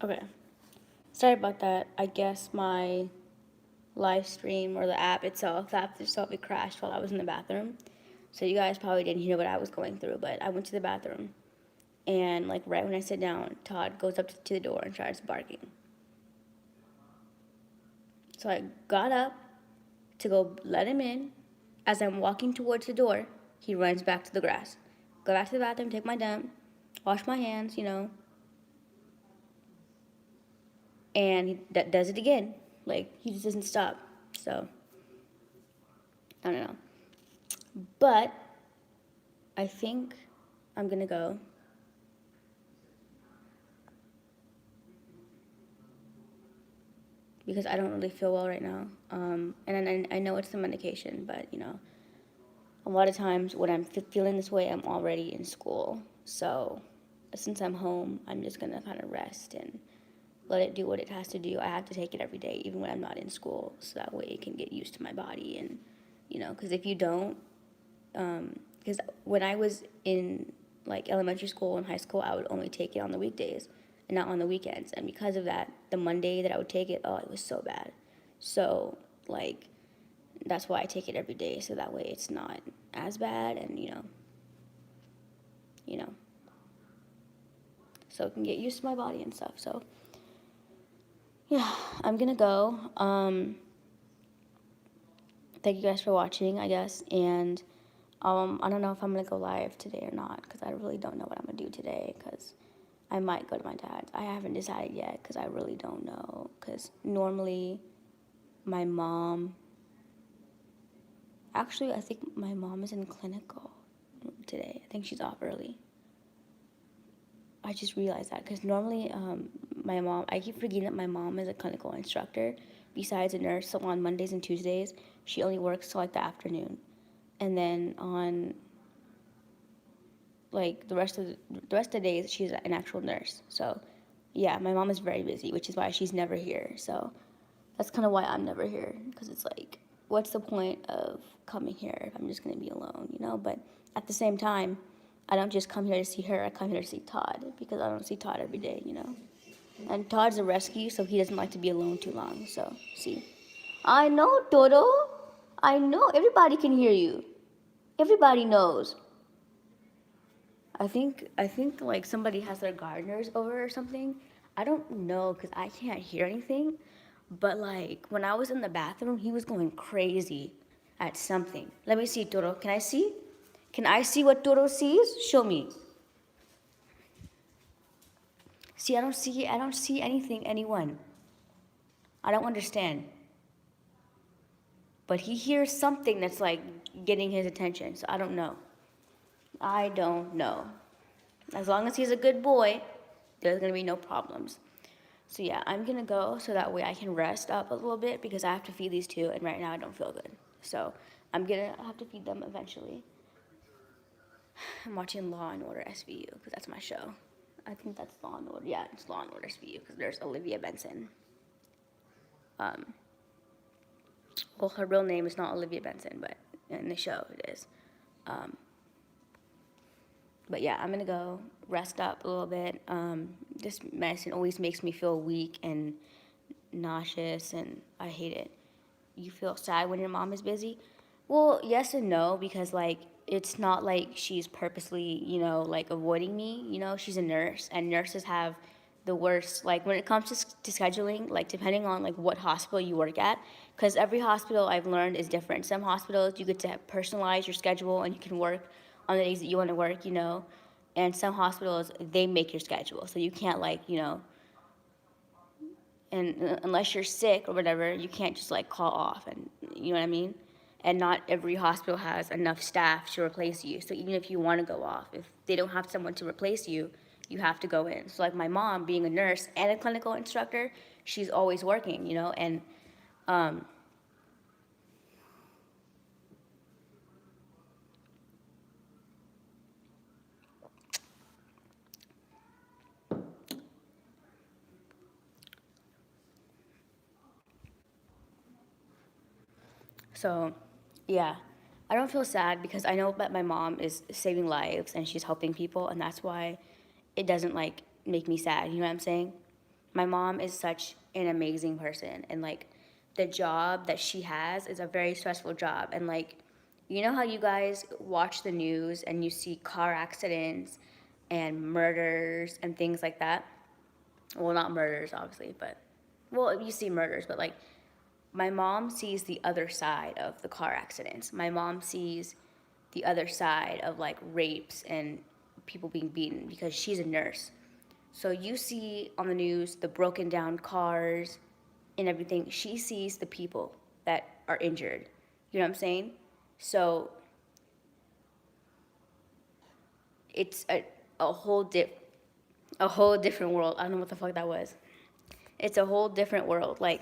Okay. Sorry about that. I guess my live stream or the app itself, it crashed while I was in the bathroom. So you guys probably didn't hear what I was going through, but I went to the bathroom. And like right when I sit down, Todd goes up to the door and starts barking. So I got up to go let him in. As I'm walking towards the door, he runs back to the grass. Go back to the bathroom, take my dump, wash my hands, and he does it again. Like, he just doesn't stop. So, I don't know. But I think I'm gonna go. Because I don't really feel well right now. And I know it's the medication, but a lot of times when I'm feeling this way, I'm already in school. So since I'm home, I'm just gonna kind of rest and let it do what it has to do. I have to take it every day, even when I'm not in school, so that way it can get used to my body. And because if you don't, because when I was in like elementary school and high school, I would only take it on the weekdays and not on the weekends. And because of that, the Monday that I would take it, oh, it was so bad. So like that's why I take it every day, so that way it's not as bad, and you know, so it can get used to my body and stuff. So yeah, I'm gonna go. Thank you guys for watching, I guess, and I don't know if I'm gonna go live today or not, because I really don't know what I'm gonna do today, because I might go to my dad's. I haven't decided yet, because I really don't know, because normally my mom, actually I think my mom is in clinical today. I think she's off early. I just realized that, because normally my mom, I keep forgetting that my mom is a clinical instructor besides a nurse. So on Mondays and Tuesdays, she only works till like the afternoon, and then on like the rest of the days, she's an actual nurse. So yeah, my mom is very busy, which is why she's never here. So that's kind of why I'm never here, because it's like, what's the point of coming here if I'm just gonna be alone? But at the same time, I don't just come here to see her. I come here to see Todd, because I don't see Todd every day. And Todd's a rescue, so he doesn't like to be alone too long. So see, I know, Toto. I know. Everybody can hear you. Everybody knows. I think like somebody has their gardeners over or something. I don't know, because I can't hear anything. But like when I was in the bathroom, he was going crazy at something. Let me see, Toro. Can I see? Can I see what Toro sees? Show me. See, I don't see anything, anyone. I don't understand. But he hears something that's like getting his attention. So I don't know. I don't know. As long as he's a good boy, there's gonna be no problems. So yeah, I'm gonna go so that way I can rest up a little bit, because I have to feed these two, and right now I don't feel good. So I'm gonna have to feed them eventually. I'm watching Law and Order SVU, because that's my show. I think that's Law and Order. Yeah, it's Law and Order SVU, because there's Olivia Benson. Well, her real name is not Olivia Benson, but in the show it is. But yeah, I'm gonna go rest up a little bit. This medicine always makes me feel weak and nauseous, and I hate it. You feel sad when your mom is busy? Well, yes and no, because like it's not like she's purposely, like avoiding me. She's a nurse, and nurses have the worst. Like when it comes to scheduling, like depending on like what hospital you work at, because every hospital I've learned is different. Some hospitals you get to personalize your schedule, and you can work on the days that you want to work. And some hospitals they make your schedule, so you can't and unless you're sick or whatever, you can't just like call off, and you know what I mean? And not every hospital has enough staff to replace you. So even if you want to go off, if they don't have someone to replace you, you have to go in. So like my mom, being a nurse and a clinical instructor, she's always working. And so yeah, I don't feel sad, because I know that my mom is saving lives and she's helping people, and that's why it doesn't like make me sad. You know what I'm saying? my mom is such an amazing person, and like the job that she has is a very stressful job. And like, you know how you guys watch the news and you see car accidents and murders and things like that? Well, not murders, obviously, but well, you see murders, but like my mom sees the other side of the car accidents. My mom sees the other side of like rapes and people being beaten because she's a nurse. So you see on the news the broken down cars and everything. She sees the people that are injured. You know what I'm saying? So it's a whole a whole different world. I don't know what the fuck that was. It's a whole different world. Like,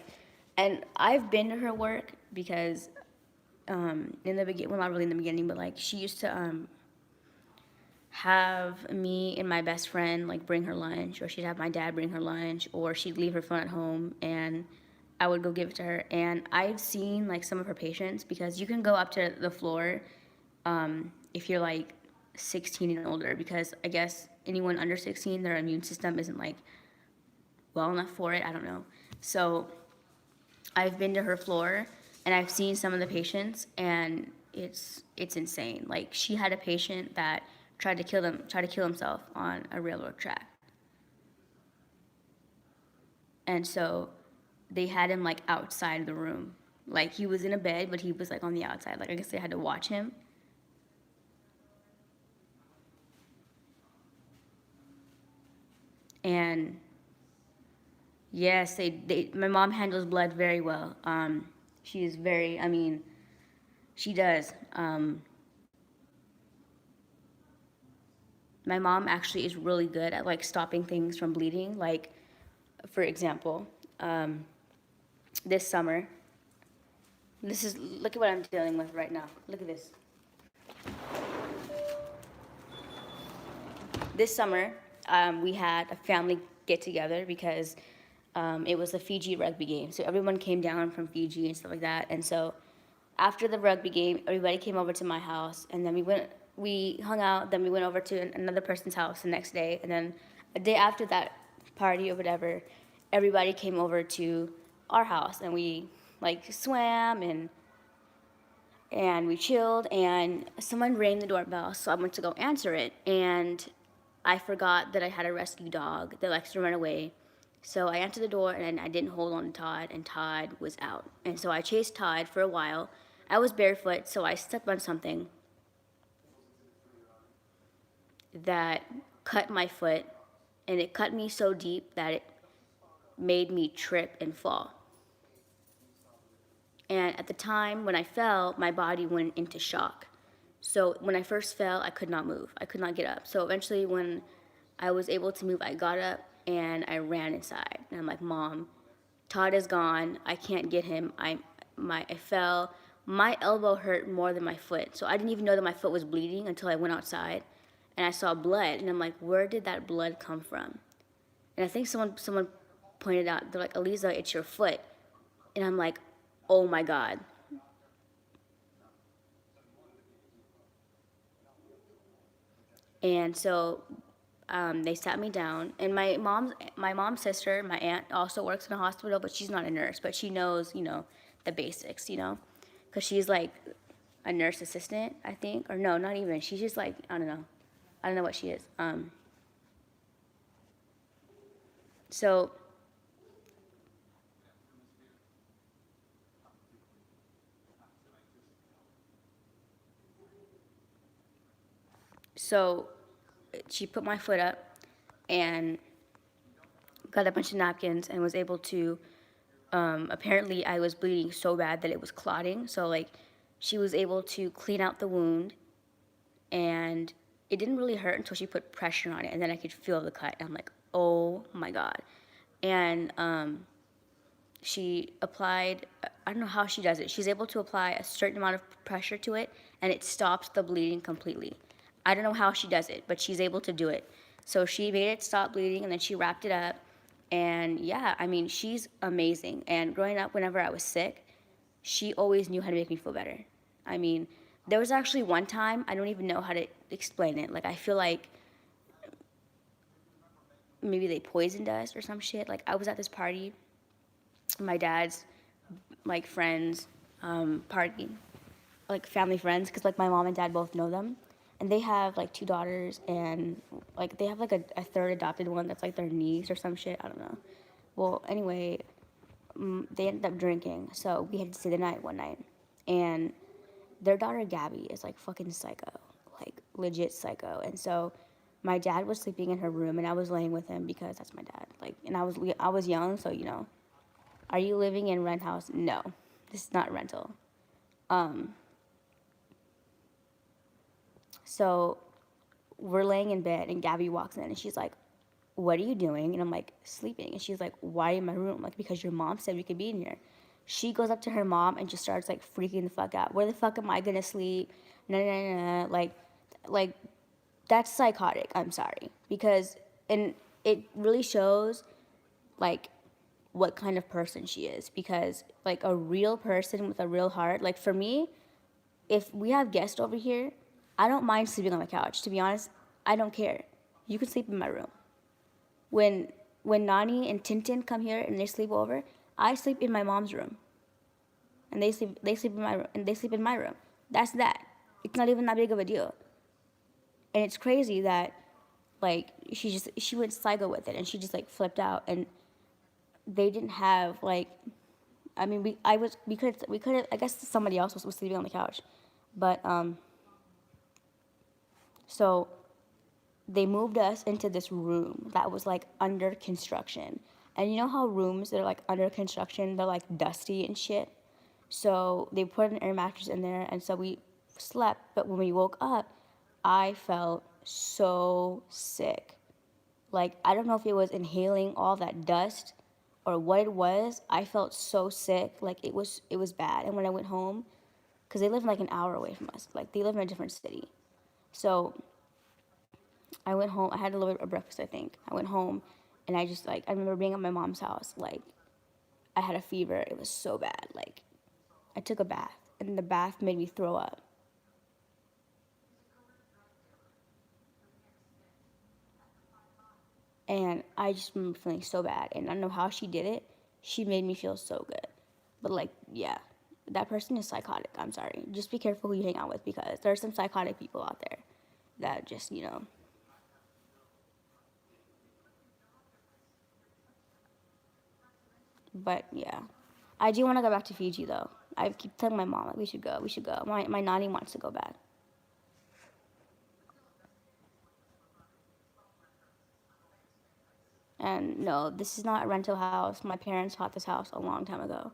and I've been to her work because in the beginning, well, not really in the beginning, but like she used to have me and my best friend like bring her lunch, or she'd have my dad bring her lunch, or she'd leave her phone at home and I would go give it to her. And I've seen like some of her patients, because you can go up to the floor if you're like 16 and older, because I guess anyone under 16, their immune system isn't like well enough for it. I don't know. So I've been to her floor and I've seen some of the patients, and it's insane. Like she had a patient that tried to kill himself on a railroad track. And so they had him like outside the room. Like he was in a bed, but he was like on the outside. Like I guess they had to watch him. And yes, my mom handles blood very well. She is very, I mean, she does. My mom actually is really good at like stopping things from bleeding. Like, for example, this summer, look at what I'm dealing with right now. Look at this. This summer, we had a family get together because it was a Fiji rugby game. So everyone came down from Fiji and stuff like that. And so after the rugby game, everybody came over to my house, and then we hung out. Then we went over to another person's house the next day, and then a day after that party or whatever, everybody came over to our house, and we like swam and we chilled, and someone rang the doorbell, so I went to go answer it, and I forgot that I had a rescue dog that likes to run away. So I answered the door, and I didn't hold on to Todd, and Todd was out. And so I chased Todd for a while. I was barefoot, so I stepped on something that cut my foot, and it cut me so deep that it made me trip and fall. And at the time when I fell, my body went into shock. So when I first fell, I could not move. I could not get up. So eventually, when I was able to move, I got up and I ran inside. And I'm like, Mom, Todd is gone. I can't get him. I fell. My elbow hurt more than my foot. So I didn't even know that my foot was bleeding until I went outside and I saw blood. And I'm like, where did that blood come from? And I think someone pointed out, they're like, Aliza, it's your foot. And I'm like, oh my God. And so they sat me down, and my mom's sister, my aunt, also works in a hospital, but she's not a nurse, but she knows, the basics, because she's like a nurse assistant, I think, or no, not even. She's just like, I don't know what she is. So so she put my foot up and got a bunch of napkins and was able to apparently I was bleeding so bad that it was clotting. So like she was able to clean out the wound, and it didn't really hurt until she put pressure on it, and then I could feel the cut. And I'm like, oh my God. And she applied, I don't know how she does it. She's able to apply a certain amount of pressure to it, and it stops the bleeding completely. I don't know how she does it, but she's able to do it. So she made it stop bleeding, and then she wrapped it up. And yeah, I mean, she's amazing. And growing up, whenever I was sick, she always knew how to make me feel better. I mean, there was actually one time, I don't even know how to explain it. Like, I feel like maybe they poisoned us or some shit. Like I was at this party, my dad's like friends party, like family friends, because like my mom and dad both know them, and they have like two daughters, and like they have like a third adopted one that's like their niece or some shit. I don't know. Well, anyway, they ended up drinking, so we had to stay the night one night, and their daughter Gabby is like fucking psycho, like legit psycho, and so my dad was sleeping in her room, and I was laying with him because that's my dad. Like, and I was young, so you know, are you living in rent house? No, this is not rental. So we're laying in bed, and Gabby walks in, and she's like, "What are you doing?" And I'm like, "Sleeping." And she's like, "Why in my room?" I'm like, "Because your mom said we could be in here." She goes up to her mom and just starts like freaking the fuck out. Where the fuck am I gonna sleep? No, no, no, no. Like that's psychotic. I'm sorry, because and it really shows like what kind of person she is, because like a real person with a real heart, like for me, if we have guests over here, I don't mind sleeping on the couch. To be honest, I don't care. You can sleep in my room. When when Nani and Tintin come here and they sleep over, I sleep in my mom's room, and they sleep in my room, and they sleep in my room. That's that. It's not even that big of a deal. And it's crazy that like she went psycho with it, and she just like flipped out, and they didn't have like, I mean, we could have, I guess somebody else was sleeping on the couch, but so they moved us into this room that was like under construction. And you know how rooms that are like under construction, they're like dusty and shit? So they put an air mattress in there, and so we slept. But when we woke up, I felt so sick. Like, I don't know if it was inhaling all that dust or what it was. I felt so sick. Like, it was bad. And when I went home, because they live like an hour away from us, like they live in a different city. So I went home. I had a little bit of breakfast, I think. I went home, and I just like, I remember being at my mom's house. Like, I had a fever. It was so bad. Like, I took a bath, and the bath made me throw up. And I just remember feeling so bad. And I don't know how she did it. She made me feel so good. But like, yeah, that person is psychotic. I'm sorry. Just be careful who you hang out with, because there are some psychotic people out there that just, you know. But yeah, I do want to go back to Fiji though. I keep telling my mom like we should go. We should go. My nanny wants to go back. And no, this is not a rental house. My parents bought this house a long time ago.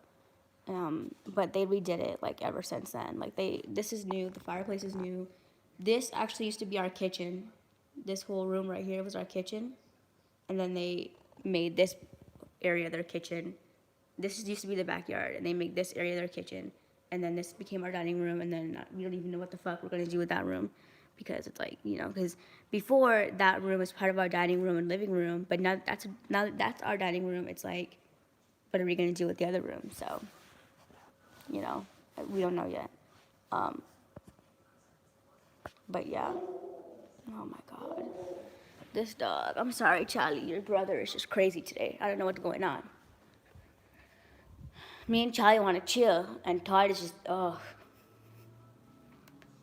But they redid it like ever since then. Like this is new. The fireplace is new. This actually used to be our kitchen. This whole room right here was our kitchen, and then they made this area their kitchen. This used to be the backyard, and they made this area their kitchen, and then this became our dining room, and then we don't even know what the fuck we're gonna do with that room, because it's like, you know, because before that room was part of our dining room and living room, but now that's our dining room. It's like, what are we gonna do with the other room? So, you know, we don't know yet. Um, but yeah. Oh my god. This dog. I'm sorry, Charlie. Your brother is just crazy today. I don't know what's going on. Me and Charlie want to chill, and Todd is just, ugh.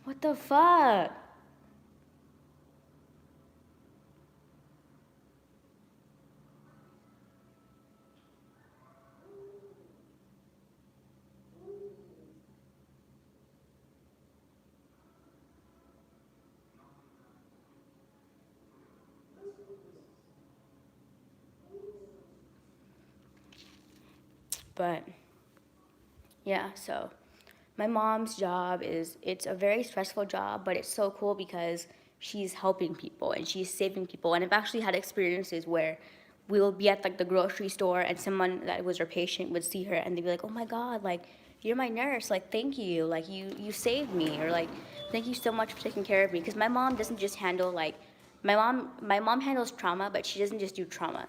What the fuck? But yeah, so my mom's job it's a very stressful job, but it's so cool because she's helping people and she's saving people. And I've actually had experiences where we will be at like the grocery store, and someone that was her patient would see her, and they'd be like, "Oh my god, like you're my nurse, like thank you, like you saved me," or like, "Thank you so much for taking care of me." Because my mom doesn't just handle like, my mom handles trauma, but she doesn't just do trauma.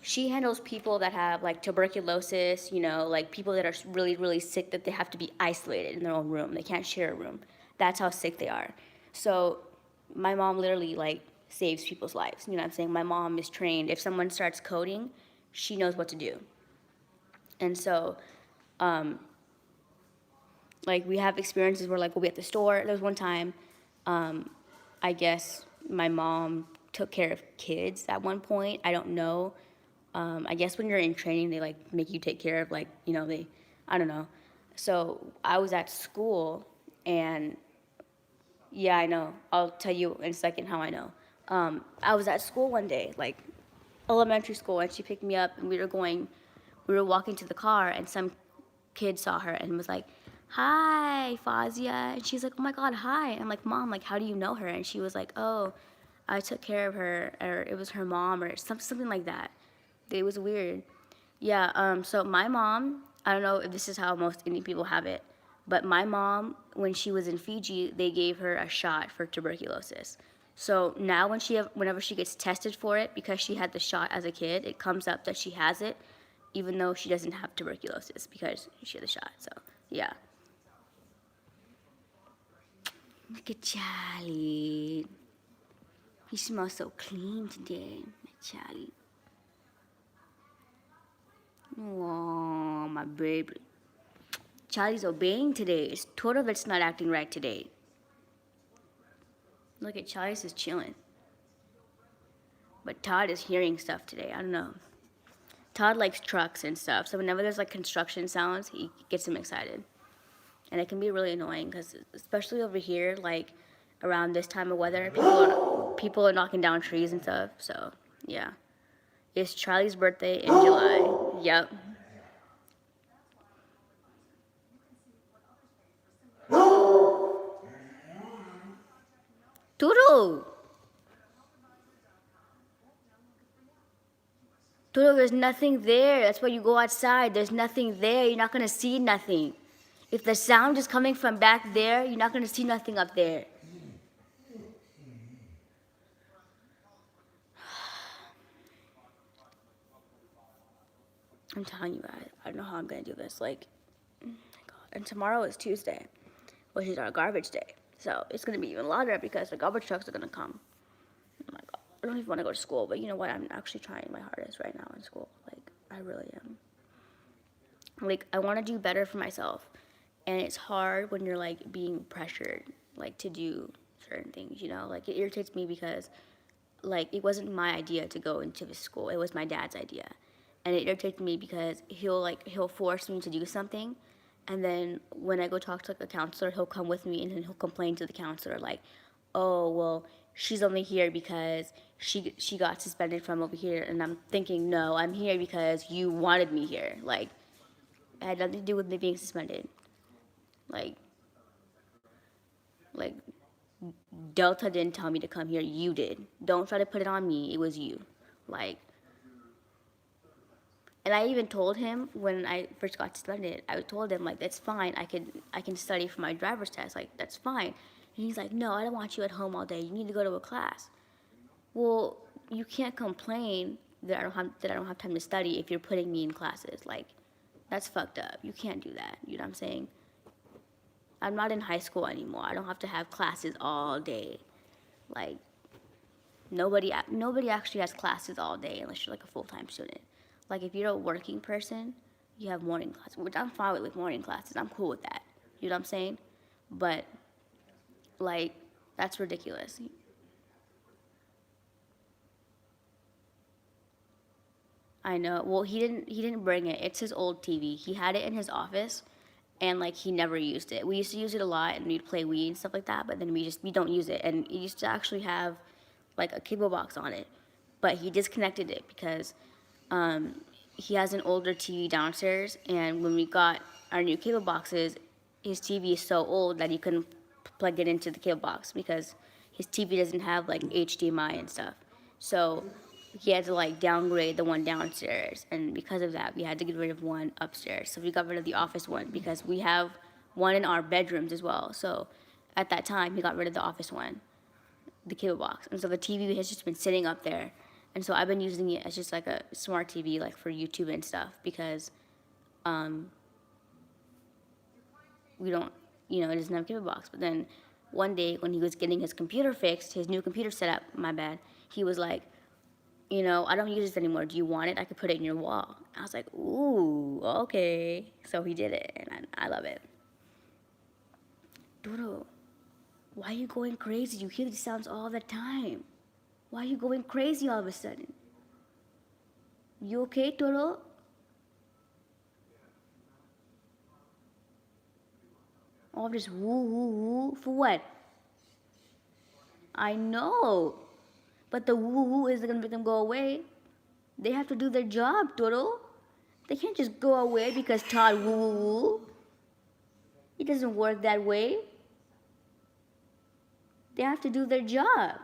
She handles people that have like tuberculosis, you know, like people that are really, really sick, that they have to be isolated in their own room. They can't share a room. That's how sick they are. So my mom literally like saves people's lives. You know what I'm saying? My mom is trained. If someone starts coding, she knows what to do. And so, um, like, we have experiences where, like, we'll be at the store. There was one time, I guess my mom took care of kids at one point. I don't know. I guess when you're in training, they, like, make you take care of, like, you know, I don't know. So I was at school, and yeah, I know. I'll tell you in a second how I know. I was at school one day, like elementary school, and she picked me up, and we were walking to the car, and some kid saw her and was like, "Hi, Fazia," and she's like, "Oh my God, hi." And I'm like, "Mom, like, how do you know her?" And she was like, "Oh, I took care of her, or it was her mom, or something like that." It was weird. Yeah, so my mom, I don't know if this is how most Indian people have it, but my mom, when she was in Fiji, they gave her a shot for tuberculosis. So now whenever she gets tested for it, because she had the shot as a kid, it comes up that she has it, even though she doesn't have tuberculosis because she had the shot. So yeah. Look at Charlie. He smells so clean today, Charlie. Oh, my baby. Charlie's obeying today. It's Toto that's not acting right today. Look at Charlie's just chilling. But Todd is hearing stuff today. I don't know. Todd likes trucks and stuff, so whenever there's like construction sounds, he gets him excited. And it can be really annoying because, especially over here, like around this time of weather, people are knocking down trees and stuff. So yeah, it's Charlie's birthday in July. Yep. Toto. Toto, there's nothing there. That's why you go outside. There's nothing there. You're not gonna see nothing. If the sound is coming from back there, you're not gonna see nothing up there. I'm telling you guys, I don't know how I'm gonna do this. Like, oh my God. And tomorrow is Tuesday, which is our garbage day. So it's gonna be even louder because the garbage trucks are gonna come. Oh my God. I don't even want to go to school, but you know what? I'm actually trying my hardest right now in school. Like, I really am. Like, I want to do better for myself, and it's hard when you're like being pressured, like to do certain things. You know, like it irritates me because like it wasn't my idea to go into the school. It was my dad's idea. And it irritates me because he'll force me to do something, and then when I go talk to like a counselor, he'll come with me and then he'll complain to the counselor like, "Oh, well, she's only here because she got suspended from over here." And I'm thinking, "No, I'm here because you wanted me here." Like it had nothing to do with me being suspended. Like like Delta didn't tell me to come here, you did. Don't try to put it on me. It was you. Like, and I even told him when I first got suspended, I told him like that's fine. I can study for my driver's test. Like that's fine. And he's like, "No, I don't want you at home all day. You need to go to a class." Well, you can't complain that I don't have time to study if you're putting me in classes. Like that's fucked up. You can't do that. You know what I'm saying? I'm not in high school anymore. I don't have to have classes all day. Like nobody actually has classes all day unless you're like a full-time student. Like if you're a working person, you have morning classes, which I'm fine with morning classes. I'm cool with that. You know what I'm saying? But like that's ridiculous. I know. Well, he didn't bring it. It's his old TV. He had it in his office and like he never used it. We used to use it a lot and we'd play Wii and stuff like that, but then we don't use it. And it used to actually have like a cable box on it. But he disconnected it because he has an older TV downstairs, and when we got our new cable boxes, his TV is so old that he couldn't plug it into the cable box because his TV doesn't have like HDMI and stuff. So he had to like downgrade the one downstairs, and because of that, we had to get rid of one upstairs. So we got rid of the office one because we have one in our bedrooms as well. So at that time, he got rid of the office one, the cable box, and so the TV has just been sitting up there, and so I've been using it as just like a smart TV, like for YouTube and stuff, because we don't, it doesn't have a cable box. But then one day when he was getting his computer fixed, his new computer set up, my bad, he was like, I don't use this anymore. Do you want it? I could put it in your wall. I was like, ooh, okay. So he did it, and I love it. Dodo, why are you going crazy? You hear these sounds all the time. Why are you going crazy all of a sudden? You okay, Dodo? All this woo woo woo for what? I know, but the woo woo isn't gonna make them go away. They have to do their job, Dodo. They can't just go away because Todd woo woo woo. It doesn't work that way. They have to do their job.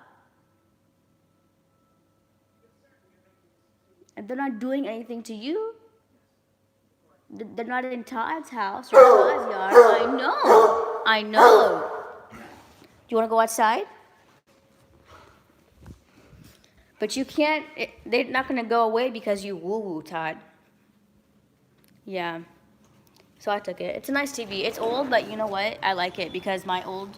And they're not doing anything to you. They're not in Todd's house or Todd's yard. I know. I know. Do you want to go outside? But you can't, they're not going to go away because you woo woo, Todd. Yeah. So I took it. It's a nice TV. It's old, but you know what? I like it because my old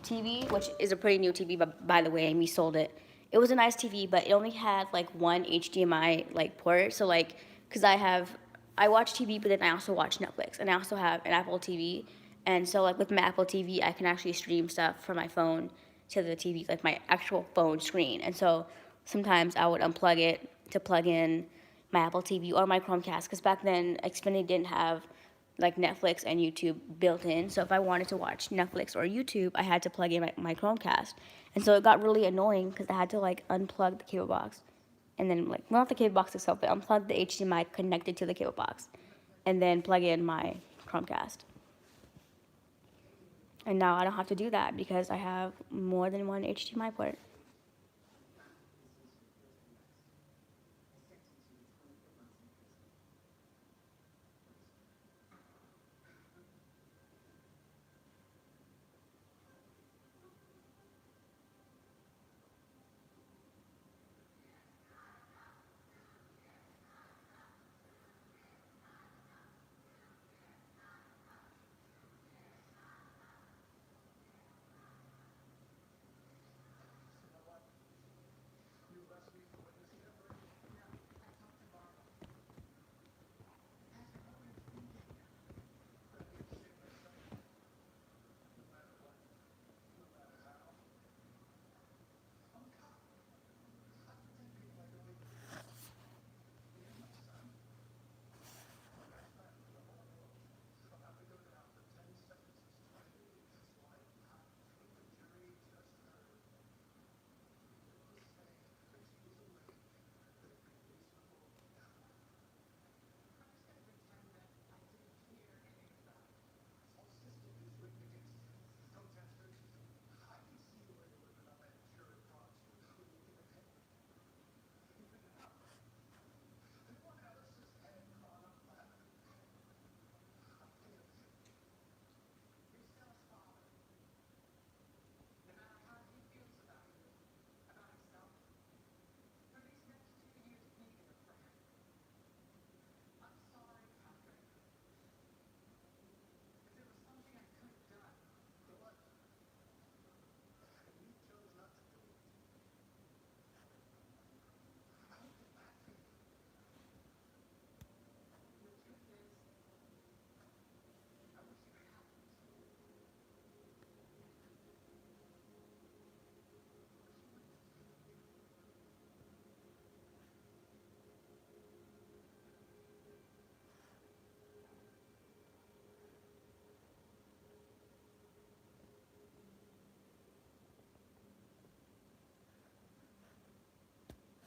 TV, which is a pretty new TV, but by the way, we sold it. It was a nice TV, but it only had like one HDMI like port. So like, cause I watch TV, but then I also watch Netflix, and I also have an Apple TV. And so like with my Apple TV, I can actually stream stuff from my phone to the TV, like my actual phone screen. And so sometimes I would unplug it to plug in my Apple TV or my Chromecast, because back then Xfinity didn't have like Netflix and YouTube built in. So if I wanted to watch Netflix or YouTube, I had to plug in my Chromecast. And so it got really annoying because I had to like unplug the cable box. And then like, well, not the cable box itself, but unplug the HDMI connected to the cable box. And then plug in my Chromecast. And now I don't have to do that because I have more than one HDMI port.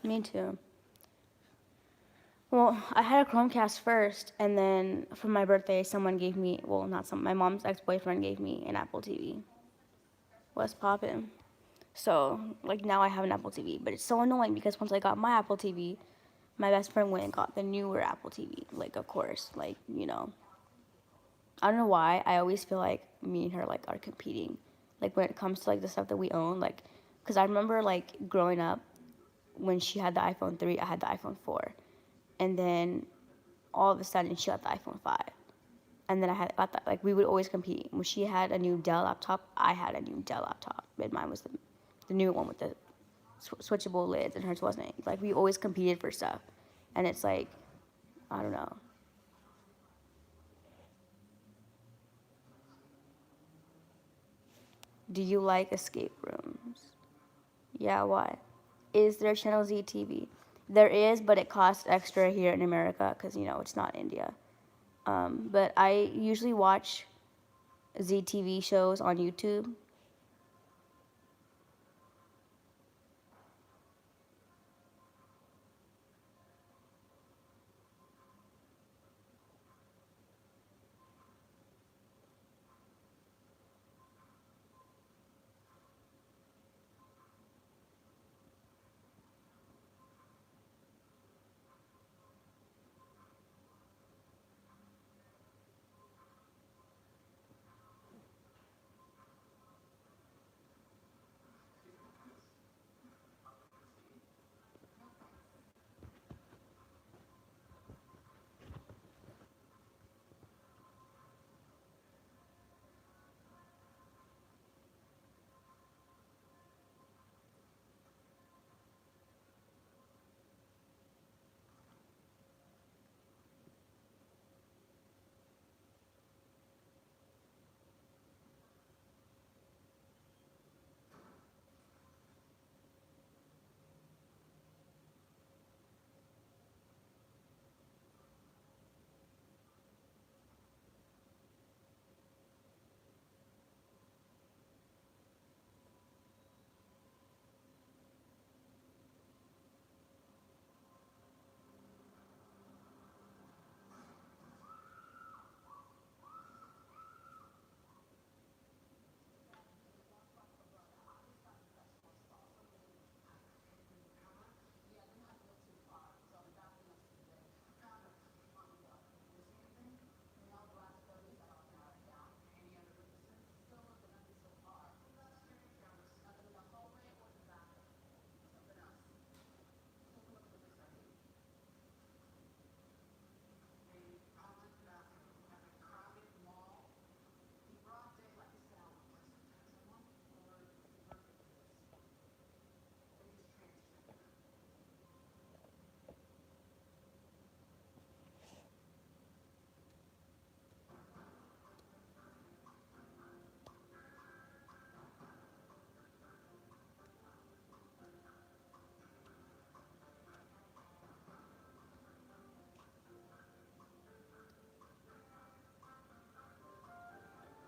Me too. Well, I had a Chromecast first, and then for my birthday, someone gave me, well, not some, my mom's ex-boyfriend gave me an Apple TV. What's poppin'? So, like, now I have an Apple TV, but it's so annoying because once I got my Apple TV, my best friend went and got the newer Apple TV. Like, of course, like, I don't know why. I always feel like me and her, like, are competing. Like, when it comes to, like, the stuff that we own, like, because I remember, like, growing up, when she had the iPhone 3, I had the iPhone 4. And then all of a sudden she got the iPhone 5. And then I had got that, like, we would always compete. When she had a new Dell laptop, I had a new Dell laptop. And mine was the new one with the switchable lids, and hers wasn't. Like, we always competed for stuff. And it's like, I don't know. Do you like escape rooms? Yeah, why? Is there Channel Z TV? There is, but it costs extra here in America because, you know, it's not India. But I usually watch ZTV shows on YouTube.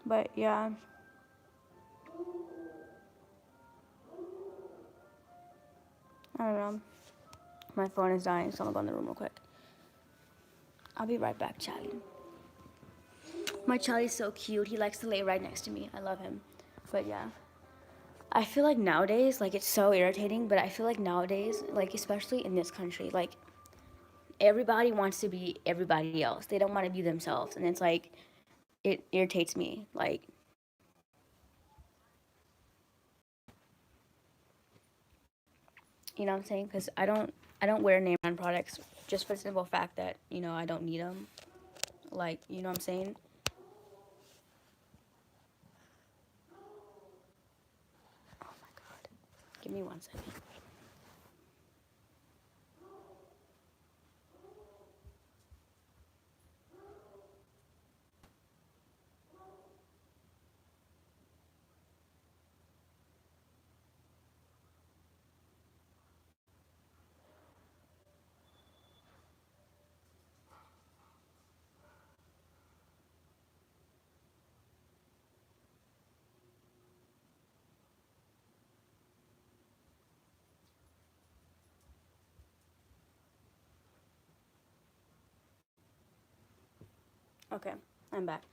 But yeah, I don't know. My phone is dying, so I'm gonna go in the room real quick. I'll be right back, Charlie. My Charlie's so cute. He likes to lay right next to me. I love him. But yeah. I feel like nowadays, like, it's so irritating, but I feel like nowadays, like, especially in this country, like, everybody wants to be everybody else. They don't want to be themselves. And it's like, it irritates me. Like, you know what I'm saying? Because I don't wear name brand products just for the simple fact that, you know, I don't need them. Like, you know what I'm saying? Oh my God. Give me 1 second. Okay, I'm back.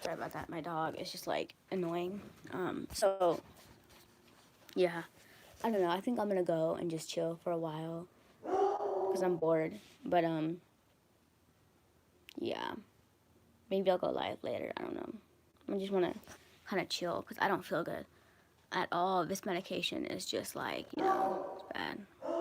Sorry about that. My dog is just like annoying. So yeah, I don't know. I think I'm gonna go and just chill for a while because I'm bored. But yeah, maybe I'll go live later. I don't know. I just wanna kind of chill because I don't feel good at all. This medication is just like, you know, it's bad.